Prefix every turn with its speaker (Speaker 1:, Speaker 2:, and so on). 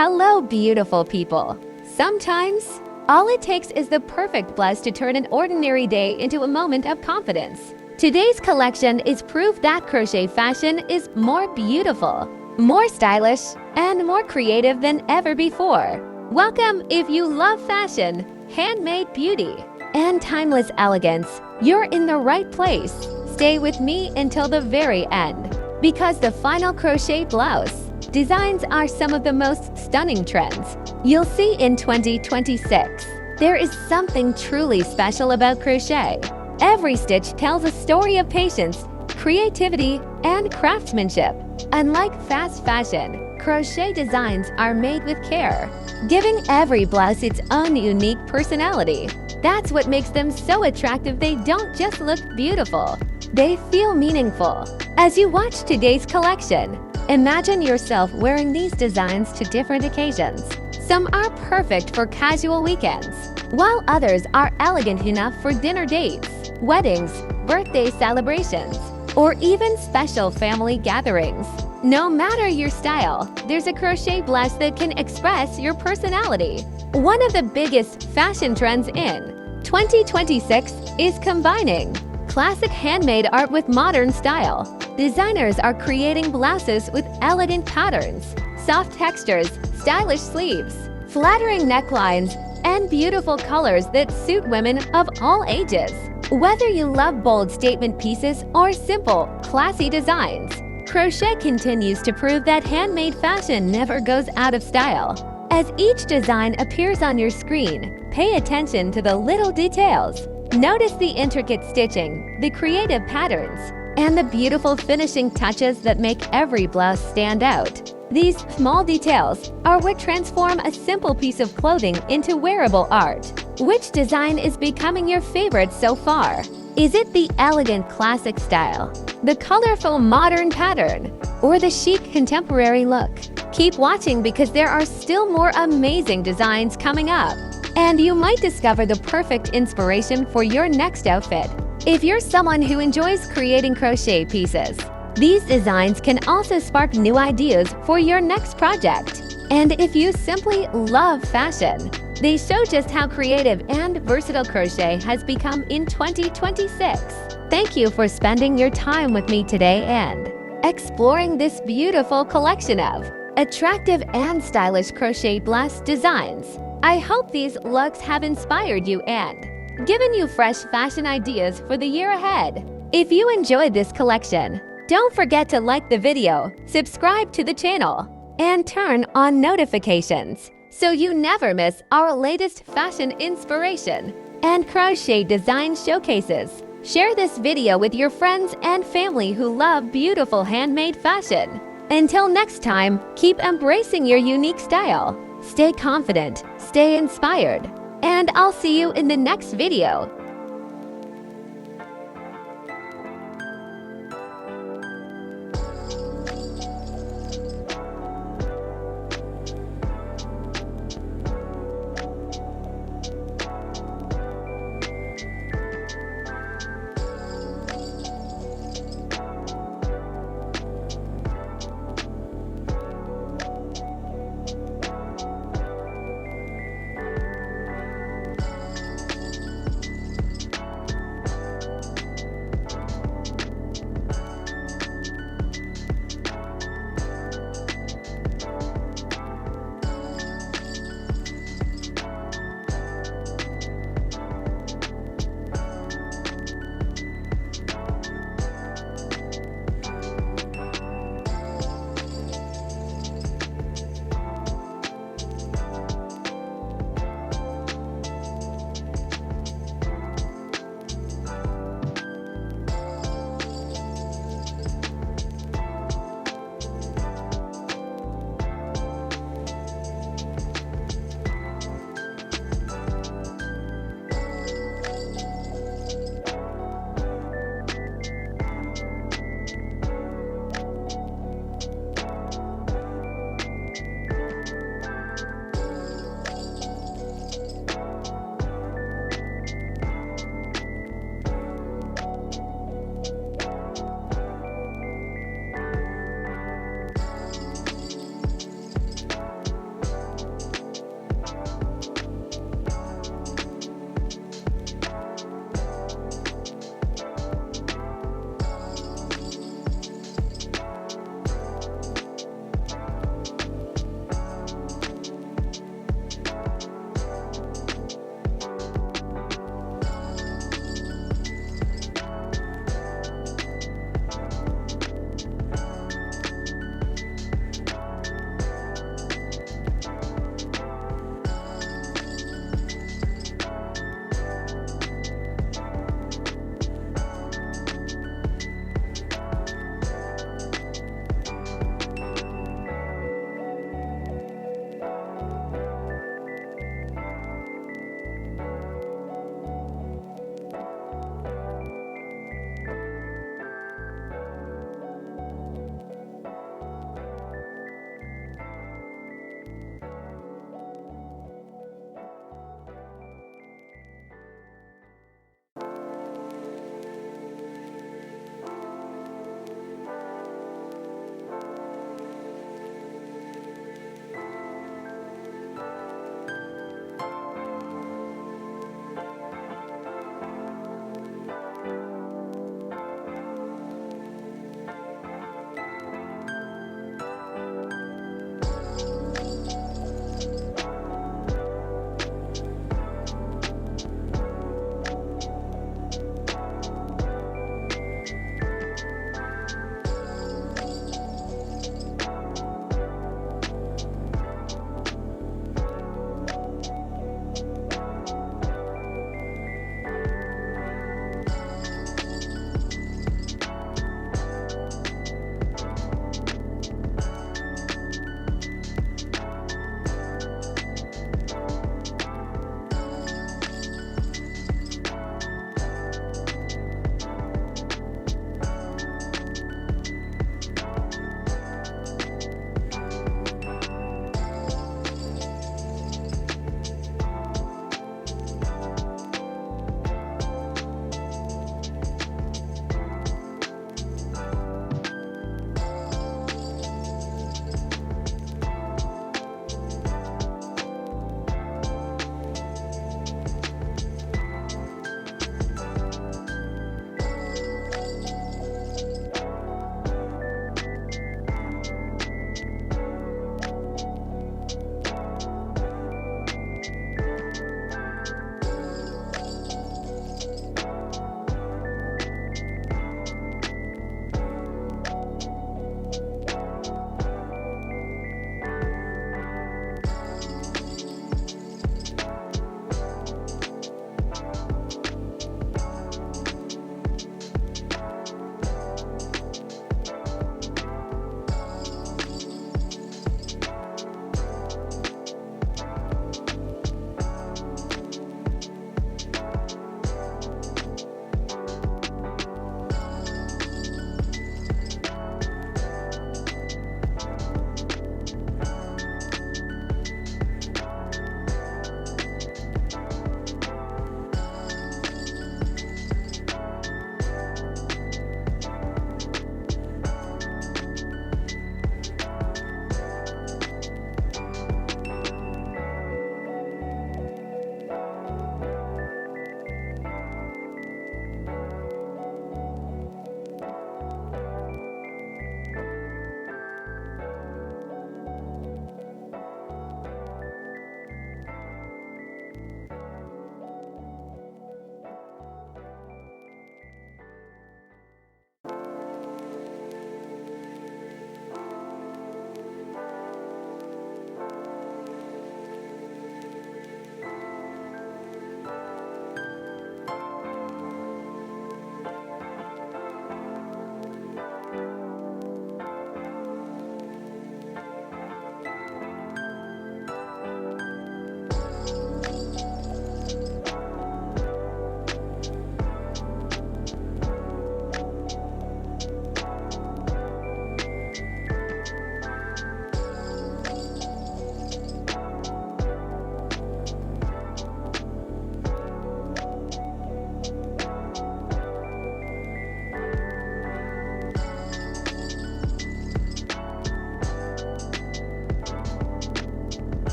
Speaker 1: Hello, beautiful people. Sometimes, all it takes is the perfect blouse to turn an ordinary day into a moment of confidence. Today's collection is proof that crochet fashion is more beautiful, more stylish, and more creative than ever before. Welcome if you love fashion, handmade beauty, and timeless elegance. You're in the right place. Stay with me until the very end, because the final crochet blouse designs are some of the most stunning trends you'll see in 2026. There is something truly special about crochet. Every stitch tells a story of patience, creativity, and craftsmanship. Unlike fast fashion, crochet designs are made with care, giving every blouse its own unique personality. That's what makes them so attractive. They don't just look beautiful, they feel meaningful. As you watch today's collection, imagine yourself wearing these designs to different occasions. Some are perfect for casual weekends, while others are elegant enough for dinner dates, weddings, birthday celebrations, or even special family gatherings. No matter your style, there's a crochet blouse that can express your personality. One of the biggest fashion trends in 2026 is combining classic handmade art with modern style. Designers are creating blouses with elegant patterns, soft textures, stylish sleeves, flattering necklines, and beautiful colors that suit women of all ages. Whether you love bold statement pieces or simple, classy designs, crochet continues to prove that handmade fashion never goes out of style. As each design appears on your screen, pay attention to the little details. Notice the intricate stitching, the creative patterns, and the beautiful finishing touches that make every blouse stand out. These small details are what transform a simple piece of clothing into wearable art. Which design is becoming your favorite so far? Is it the elegant classic style, the colorful modern pattern, or the chic contemporary look? Keep watching because there are still more amazing designs coming up, and you might discover the perfect inspiration for your next outfit. If you're someone who enjoys creating crochet pieces, these designs can also spark new ideas for your next project. And if you simply love fashion, they show just how creative and versatile crochet has become in 2026. Thank you for spending your time with me today and exploring this beautiful collection of attractive and stylish crochet blouse designs. I hope these looks have inspired you and given you fresh fashion ideas for the year ahead. If you enjoyed this collection, don't forget to like the video, subscribe to the channel, and turn on notifications so you never miss our latest fashion inspiration and crochet design showcases. Share this video with your friends and family who love beautiful handmade fashion. Until next time, keep embracing your unique style. Stay confident, stay inspired, and I'll see you in the next video.